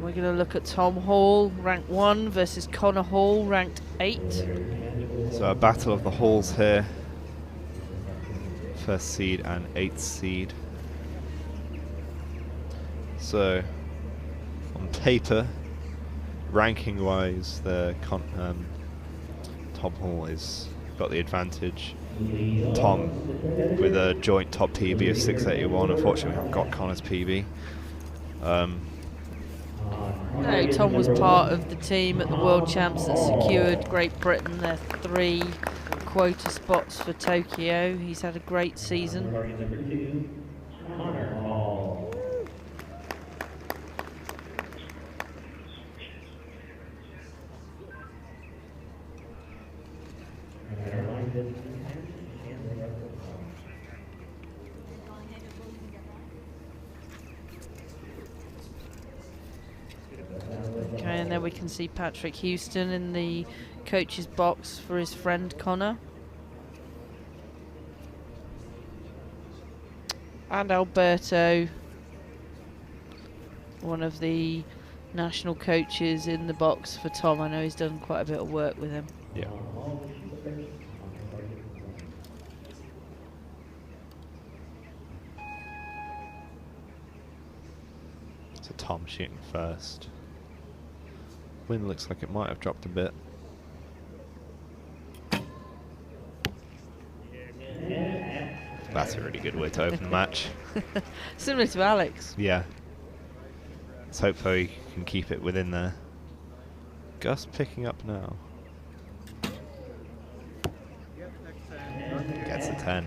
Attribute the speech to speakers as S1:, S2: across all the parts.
S1: we're going to look at Tom Hall, ranked 1, versus Connor Hall, ranked 8.
S2: So a battle of the halls here. First seed and 8th seed. So, on paper, ranking-wise, Tom Hall has got the advantage. Tom with a joint top PB of 681. Unfortunately, we haven't got Connor's PB.
S1: No, Tom was part of the team at the World Champs that secured Great Britain their 3 quota spots for Tokyo. He's had a great season. Okay, and then we can see Patrick Houston in the coach's box for his friend Connor. And Alberto, one of the national coaches in the box for Tom. I know he's done quite a bit of work with him.
S2: Yeah. So Tom shooting first. Wind looks like it might have dropped a bit. That's a really good way to open the match.
S1: Similar to Alex.
S2: Yeah. Let's hope he can keep it within there. Gus picking up now. Gets a 10.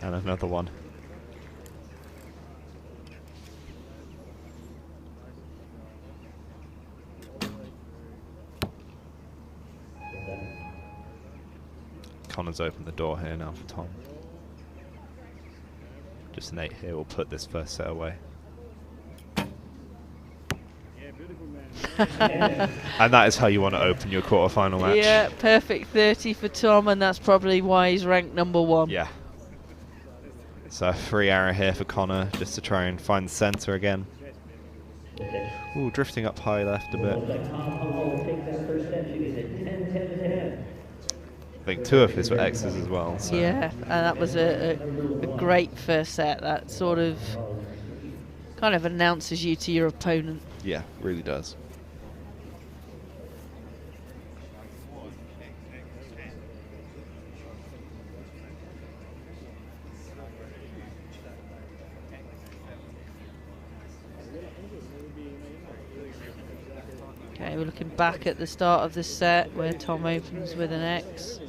S2: And another one. Connor's opened the door here now for Tom. Just an 8 here will put this first set away. And that is how you want to open your quarter-final match.
S1: Yeah, perfect 30 for Tom, and that's probably why he's ranked number 1.
S2: Yeah. So a free arrow here for Connor, just to try and find the centre again. Ooh, drifting up high left a bit. I think 2 of his were X's as well. So.
S1: Yeah, and that was a great first set. That sort of kind of announces you to your opponent.
S2: Yeah, really does.
S1: Okay, we're looking back at the start of the set where Tom opens with an X.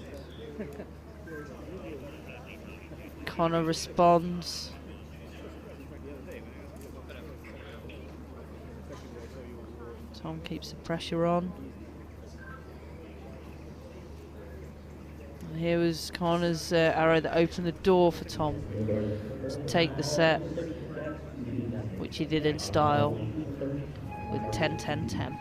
S1: Connor responds. Tom keeps the pressure on. And here was Connor's arrow that opened the door for Tom to take the set, which he did in style with 10-10-10.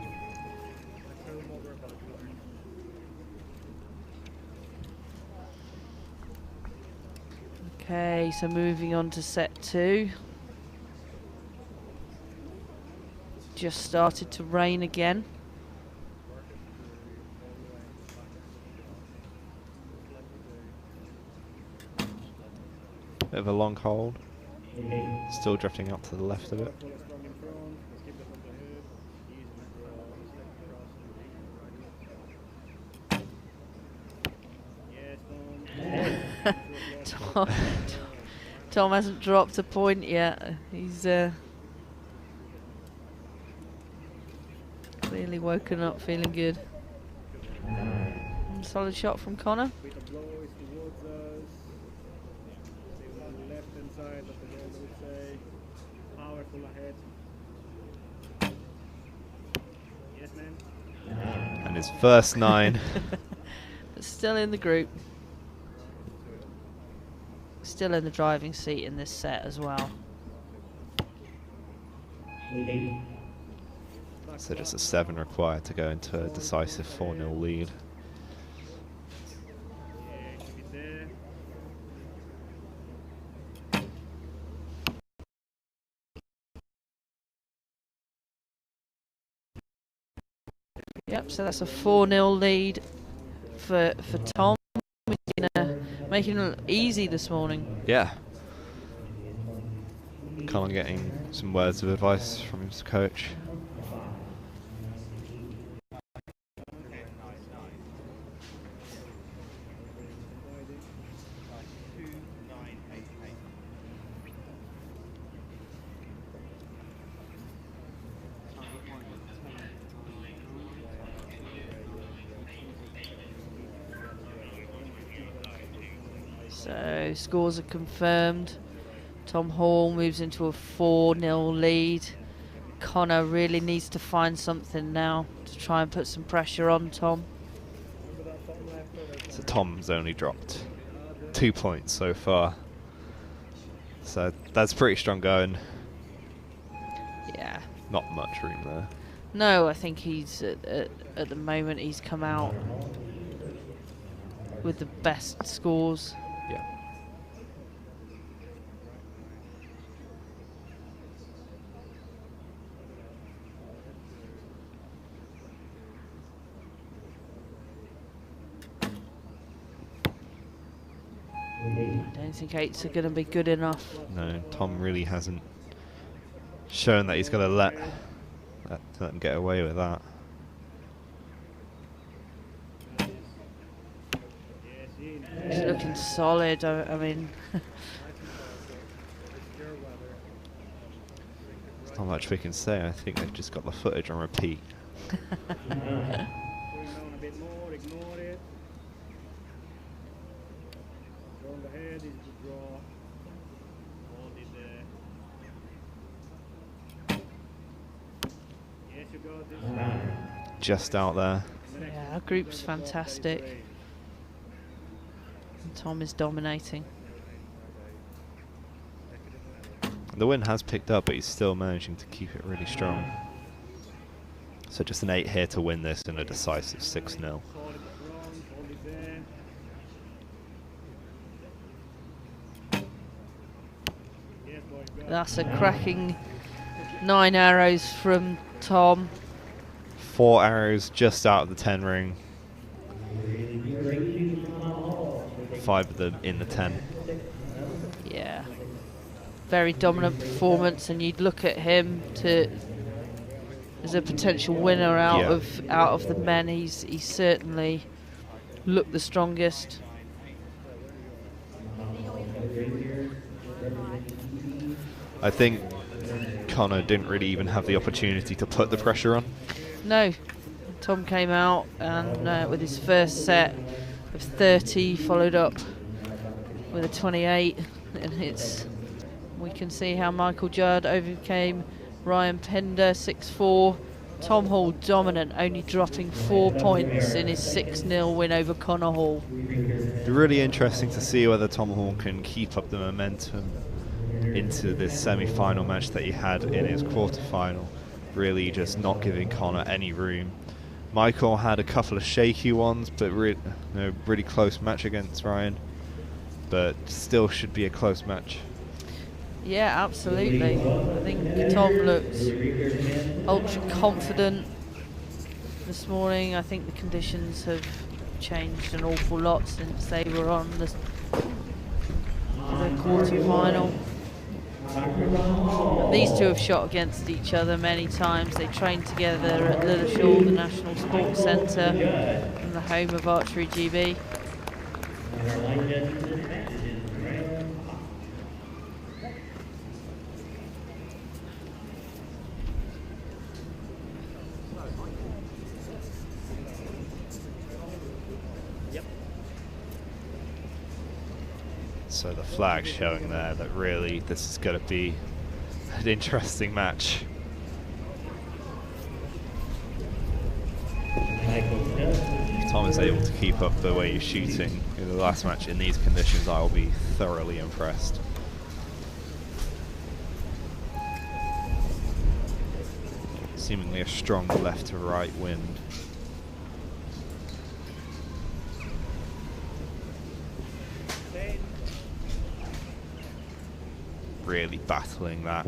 S1: Okay, so moving on to set 2. Just started to rain again.
S2: Bit of a long hold. Still drifting up to the left of it.
S1: Tom hasn't dropped a point yet. He's clearly woken up feeling good. Solid shot from Connor.
S2: And his first 9.
S1: But still in the group. Still in the driving seat in this set as well.
S2: So just a 7 required to go into a decisive 4-0 lead.
S1: Yep, so that's a 4-0 lead for Tom. Making it easy this morning.
S2: Yeah. Connor getting some words of advice from his coach.
S1: So scores are confirmed. Tom Hall moves into a 4-0 lead. Connor really needs to find something now to try and put some pressure on Tom.
S2: So Tom's only dropped 2 points so far. So that's pretty strong going.
S1: Yeah.
S2: Not much room there.
S1: No, I think he's at the moment he's come out with the best scores.
S2: Yeah.
S1: I don't think 8s are going to be good enough.
S2: No, Tom really hasn't shown that he's going to let him get away with that.
S1: He's looking solid. I mean,
S2: There's not much we can say. I think they've just got the footage on repeat. Just out there.
S1: yeah, our group's fantastic. And Tom is dominating.
S2: The win has picked up, but he's still managing to keep it really strong. So just an 8 here to win this in a decisive 6-0.
S1: That's a cracking 9 arrows from Tom.
S2: 4 arrows just out of the 10 ring. 5 of them in the 10.
S1: Yeah. Very dominant performance, and you'd look at him as a potential winner out of the men. He's certainly looked the strongest.
S2: I think Connor didn't really even have the opportunity to put the pressure on.
S1: No, Tom came out and with his first set of 30, followed up with a 28, and we can see how Michael Judd overcame Ryan Pender 6-4. Tom Hall dominant, only dropping 4 points in his 6-0 win over Connor Hall.
S2: It'll be really interesting to see whether Tom Hall can keep up the momentum into this semi-final match that he had in his quarter-final, really just not giving Connor any room. Michael had a couple of shaky ones, but really close match against Ryan, but still should be a close match.
S1: Yeah, absolutely. I think Tom looked ultra confident this morning. I think the conditions have changed an awful lot since they were on the quarter-final. These two have shot against each other many times. They trained together at Lilleshall, the National Sports Centre, and the home of Archery GB.
S2: So the flag showing there that really this is going to be an interesting match. If Tom is able to keep up the way he's shooting in the last match in these conditions, I will be thoroughly impressed. Seemingly a strong left to right wind. really battling that.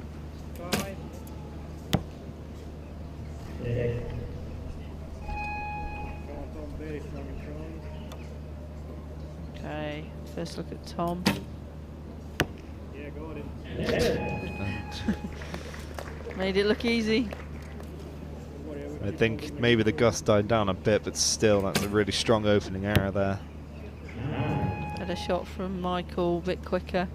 S1: Okay, first look at Tom. Made it look easy.
S2: I think maybe the gust died down a bit, but still, that's a really strong opening arrow there.
S1: Had a shot from Michael, a bit quicker.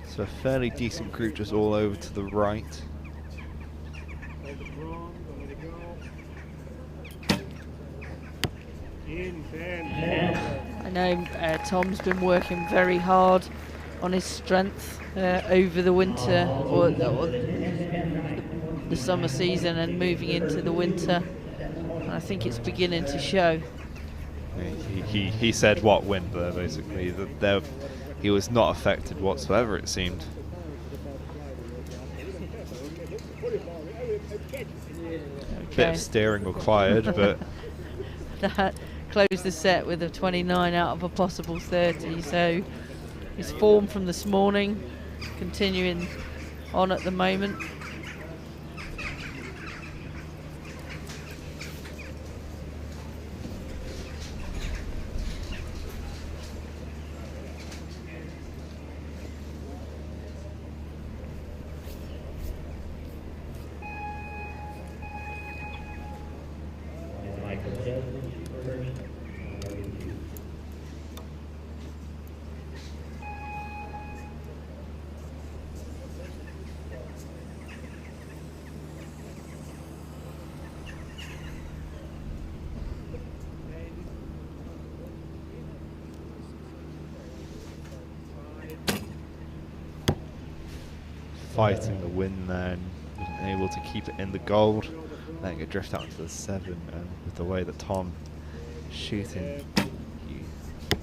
S2: So a fairly decent group just all over to the right.
S1: I know Tom's been working very hard on his strength over the winter or the summer season and moving into the winter. And I think it's beginning to show.
S2: He said what wind there, basically. That he was not affected whatsoever, it seemed.
S1: Okay.
S2: Bit of steering required, but
S1: That closed the set with a 29 out of a possible 30. So his form from this morning continuing on at the moment.
S2: fighting the wind there and wasn't able to keep it in the gold. Letting it drift out to the 7, and with the way that Tom shooting, he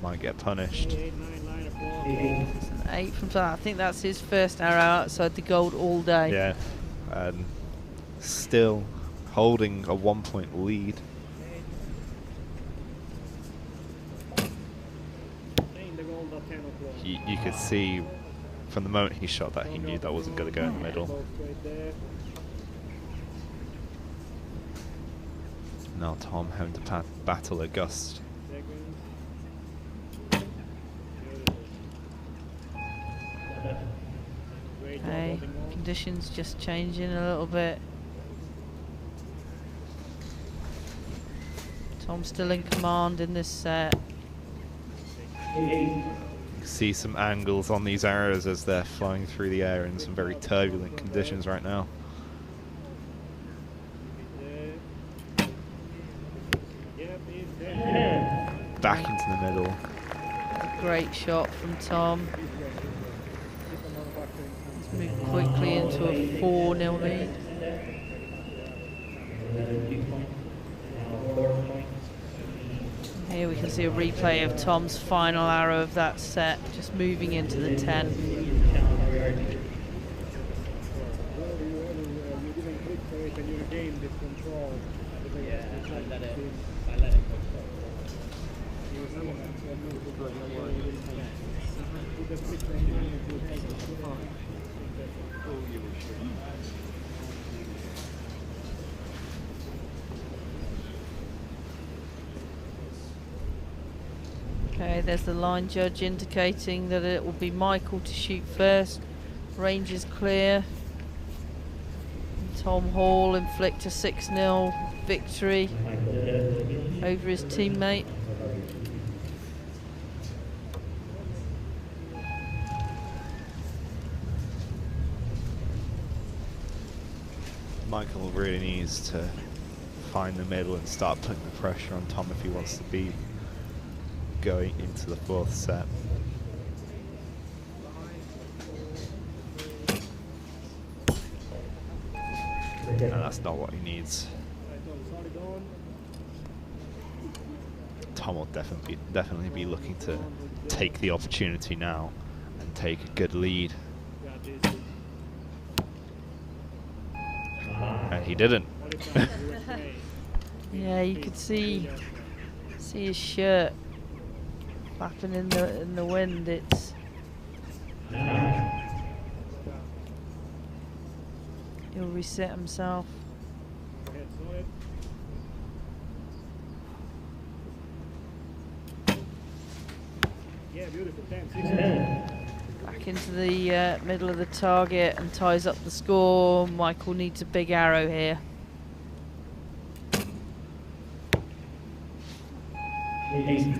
S2: might get punished.
S1: It's an 8 from that. I think that's his first arrow outside the gold all day.
S2: Yeah, and still holding a 1-point lead. You could see from the moment he shot that he knew that wasn't going to go in the middle. Now Tom having to battle a gust.
S1: Okay, conditions just changing a little bit. Tom's still in command in this set.
S2: See some angles on these arrows as they're flying through the air in some very turbulent conditions right now. Back into the middle.
S1: Great shot from Tom. He's moved quickly into a 4-0 lead. Here we can see a replay of Tom's final arrow of that set, just moving into the 10. Okay, there's the line judge indicating that it will be Michael to shoot first. Range is clear. Tom Hall inflict a 6-0 victory over his teammate.
S2: Michael really needs to find the middle and start putting the pressure on Tom if he wants to be going into the 4th set. And that's not what he needs. Tom will definitely be looking to take the opportunity now and take a good lead. And he didn't.
S1: Yeah, you could see his shirt flapping in the wind. It's he'll reset himself. Back into the middle of the target and ties up the score. Michael needs a big arrow here.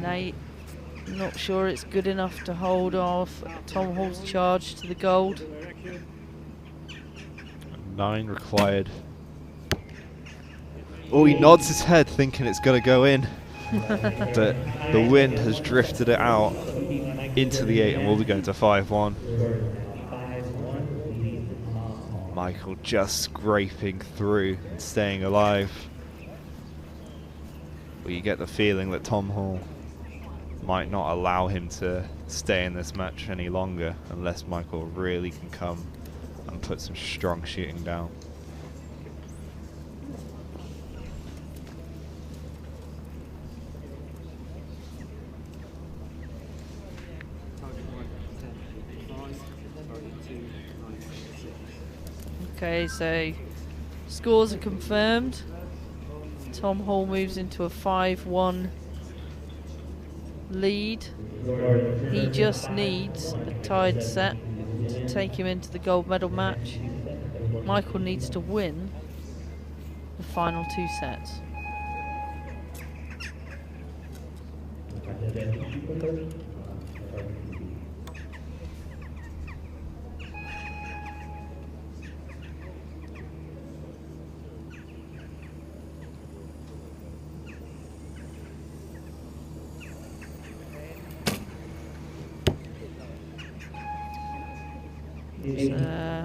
S1: Nate, not sure it's good enough to hold off Tom Hall's charge to the gold.
S2: 9 required. Oh, he nods his head thinking it's going to go in. But the wind has drifted it out into the 8 and we'll be going to 5-1. Michael just scraping through and staying alive. But you get the feeling that Tom Hall might not allow him to stay in this match any longer unless Michael really can come and put some strong shooting down.
S1: Okay, so scores are confirmed. Tom Hall moves into a 5-1 lead. He just needs a tied set to take him into the gold medal match. Michael needs to win the final 2 sets.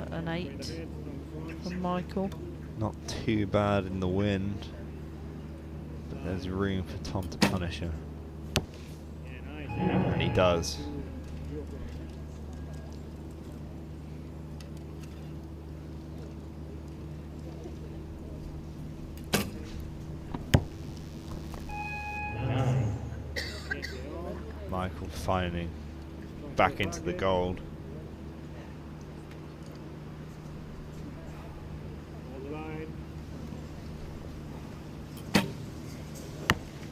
S1: An 8 from Michael.
S2: Not too bad in the wind, but there's room for Tom to punish him. And he does. Michael finding back into the gold.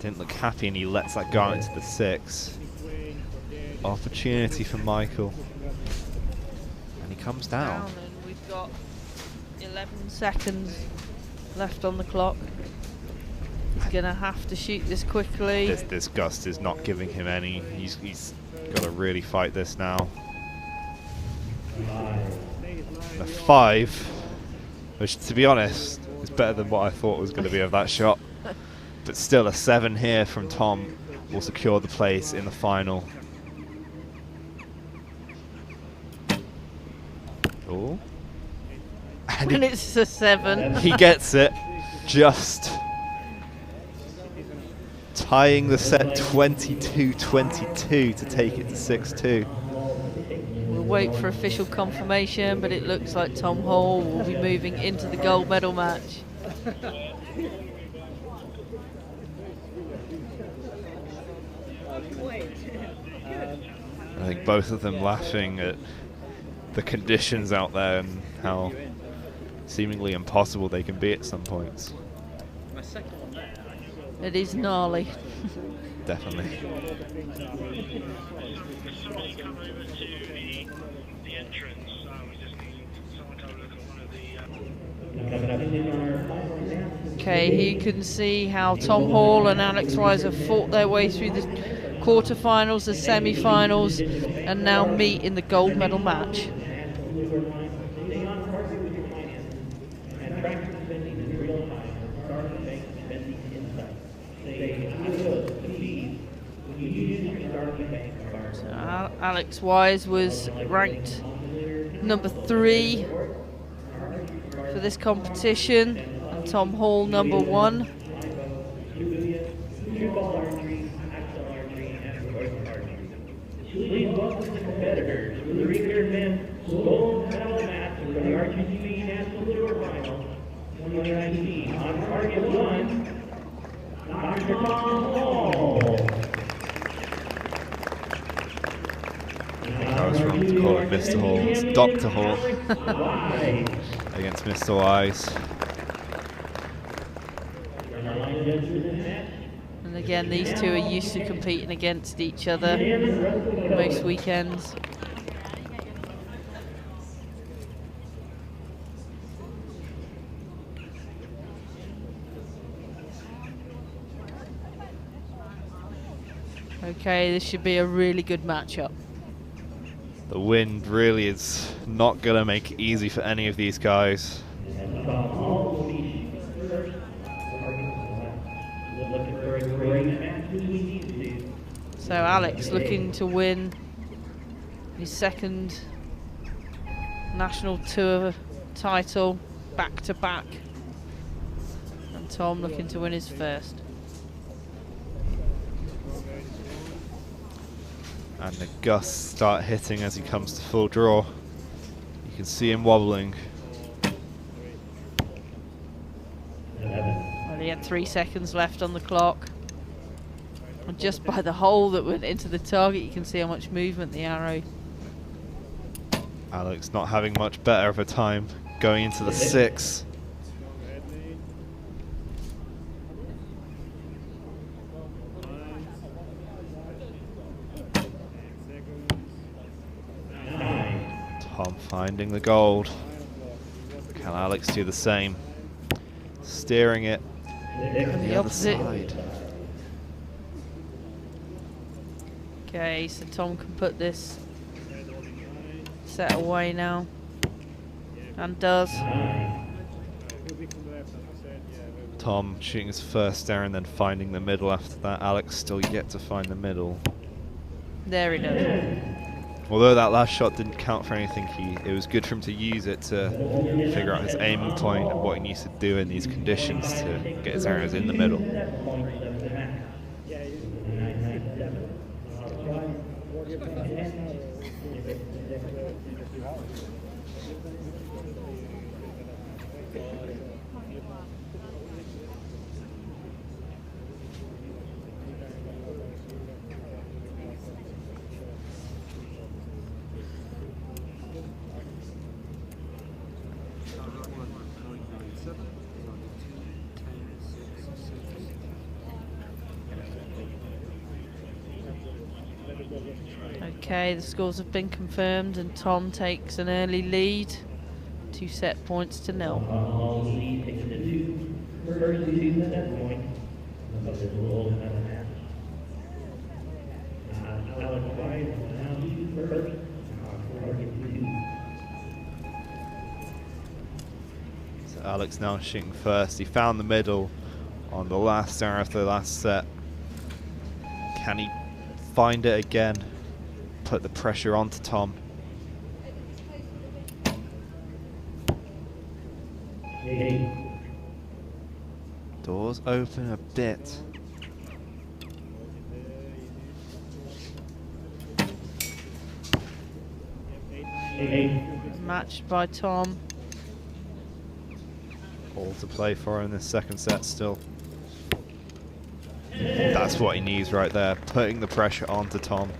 S2: Didn't look happy and he lets that go into the 6. Opportunity for Michael. And he comes down.
S1: And we've got 11 seconds left on the clock. He's going to have to shoot this quickly.
S2: This gust is not giving him any. He's got to really fight this now. And a 5, which to be honest is better than what I thought was going to be of that shot. But still, a 7 here from Tom will secure the place in the final. Oh.
S1: And it's a 7.
S2: He gets it, just tying the set 22-22 to take it to 6-2.
S1: We'll wait for official confirmation, but it looks like Tom Hall will be moving into the gold medal match.
S2: I think both of them laughing at the conditions out there and how seemingly impossible they can be at some points.
S1: It is gnarly.
S2: Definitely.
S1: Okay, here you can see how Tom Hall and Alex Wise have fought their way through the quarterfinals, the semi-finals, and now meet in the gold medal match. So Alex Wise was ranked number 3 for this competition, and Tom Hall number 1.
S3: RTC National Tour Final 2019. On target 1, Dr. Tom Hall.
S2: I was wrong to call it Mr. Hall. It's Dr. Hall against Mr. Wise.
S1: And again, these two are used to competing against each other most weekends. Okay, this should be a really good matchup.
S2: The wind really is not going to make it easy for any of these guys.
S1: So Alex looking to win his second national tour title back to back, and Tom looking to win his first.
S2: And the gusts start hitting as he comes to full draw. You can see him wobbling.
S1: Well, he had 3 seconds left on the clock. And just by the hole that went into the target, you can see how much movement the arrow.
S2: Alex not having much better of a time going into the 6. Tom finding the gold. Can Alex do the same? Steering it
S1: And the
S2: the other
S1: opposite.
S2: side.
S1: Okay, so Tom can put this set away now. And does.
S2: Tom shooting his first there and then finding the middle after that. Alex still yet to find the middle.
S1: There he does.
S2: Although that last shot didn't count for anything, it was good for him to use it to figure out his aiming point and what he needs to do in these conditions to get his arrows in the middle.
S1: Okay, the scores have been confirmed and Tom takes an early lead. 2 set points to 0.
S2: So Alex now shooting first. He found the middle on the last arrow of the last set. Can he find it again? Put the pressure onto Tom. Doors open a bit.
S1: Matched by Tom.
S2: All to play for in this second set still. That's what he needs right there, putting the pressure onto Tom.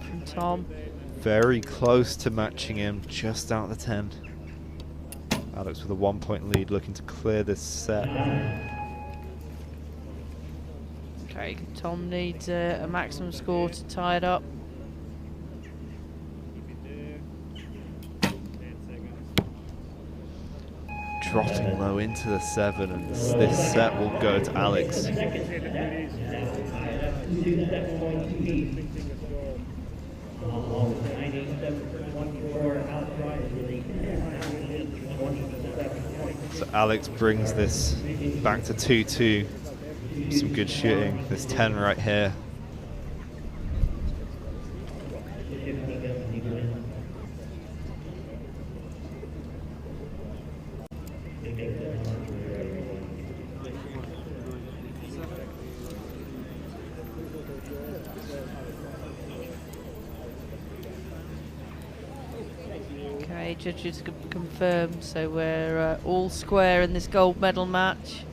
S1: From Tom.
S2: Very close to matching him, just out the 10. Alex with a 1-point lead, looking to clear this set.
S1: Okay, Tom needs a maximum score to tie it up.
S2: Dropping low into the 7, and this set will go to Alex. So Alex brings this back to 2-2. Some good shooting. This 10 right here.
S1: judges confirmed, so we're all square in this gold medal match.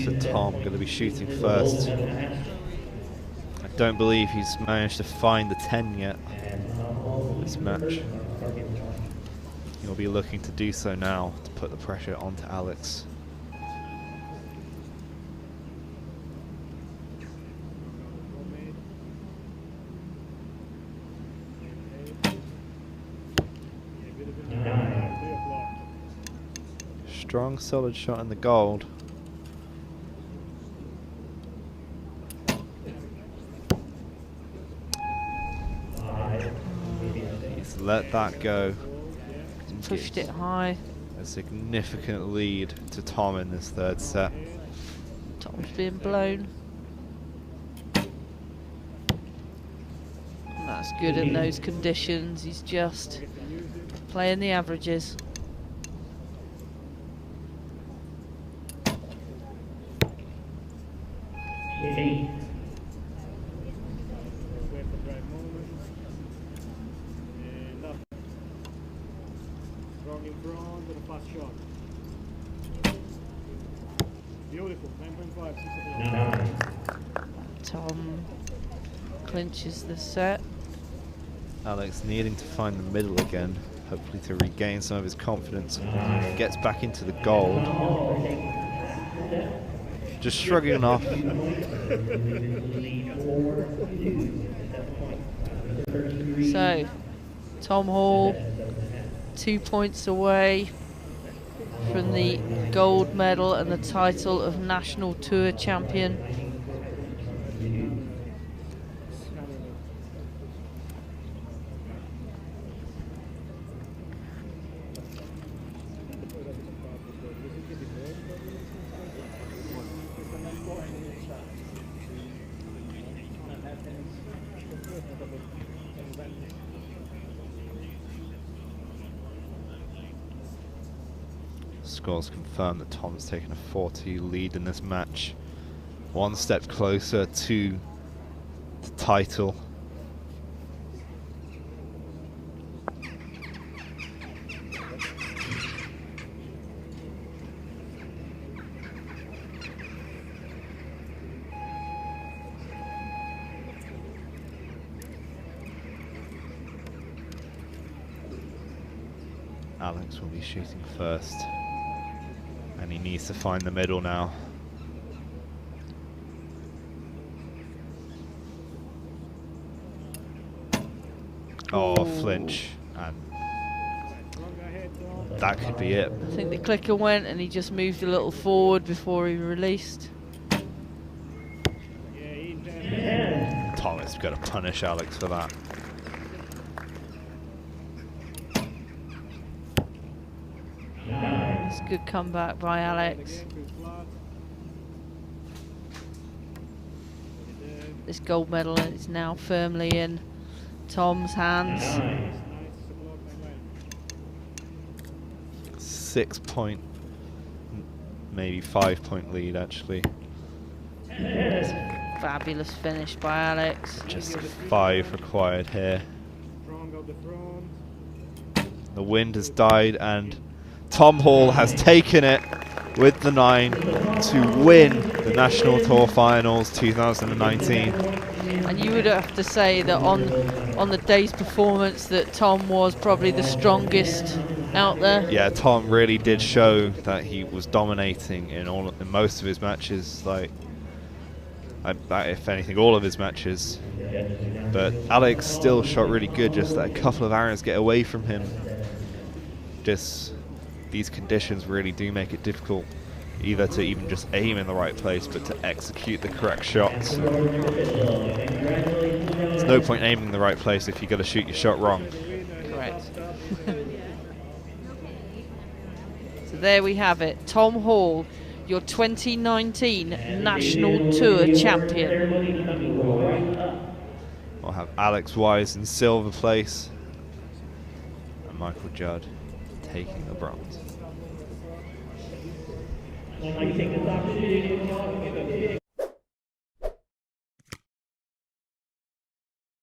S2: So Tom going to be shooting first. I don't believe he's managed to find the 10 yet this match. He'll be looking to do so now to put the pressure onto Alex. Strong, solid shot in the gold. He's let that go.
S1: Pushed it high.
S2: A significant lead to Tom in this third set.
S1: Tom's being blown. And that's good in those conditions. He's just playing the averages.
S4: Strong in front with a fast shot. Beautiful, 9.5.
S1: Tom clinches the set.
S2: Alex needing to find the middle again, hopefully to regain some of his confidence. Gets back into the gold. Just shrugging off.
S1: So, Tom Hall, 2 points away from the gold medal and the title of National Tour Champion.
S2: Scores confirm that Tom's taken a 4-2 lead in this match. One step closer to the title. Alex will be shooting first. And he needs to find the middle now. Oh, flinch. And that could be it.
S1: I think the clicker went and he just moved a little forward before he released.
S2: Thomas got to punish Alex for that.
S1: It's a good comeback by Alex. This gold medal is now firmly in Tom's hands.
S2: 6 point, maybe 5 point lead actually.
S1: It's a fabulous finish by Alex.
S2: Just 5 required here. The wind has died and Tom Hall has taken it with the 9 to win the National Tour Finals 2019.
S1: And you would have to say that on the day's performance that Tom was probably the strongest out there.
S2: Yeah, Tom really did show that he was dominating in most of his matches, like if anything all of his matches. But Alex still shot really good, just that a couple of arrows get away from him. These conditions really do make it difficult either to even just aim in the right place, but to execute the correct shots. There's no point aiming in the right place if you've got to shoot your shot wrong.
S1: Correct. So there we have it. Tom Hall, your 2019 National Tour Champion.
S2: We'll have Alex Wise in silver place and Michael Judd taking the bronze.
S3: I'd like to take this opportunity to give a big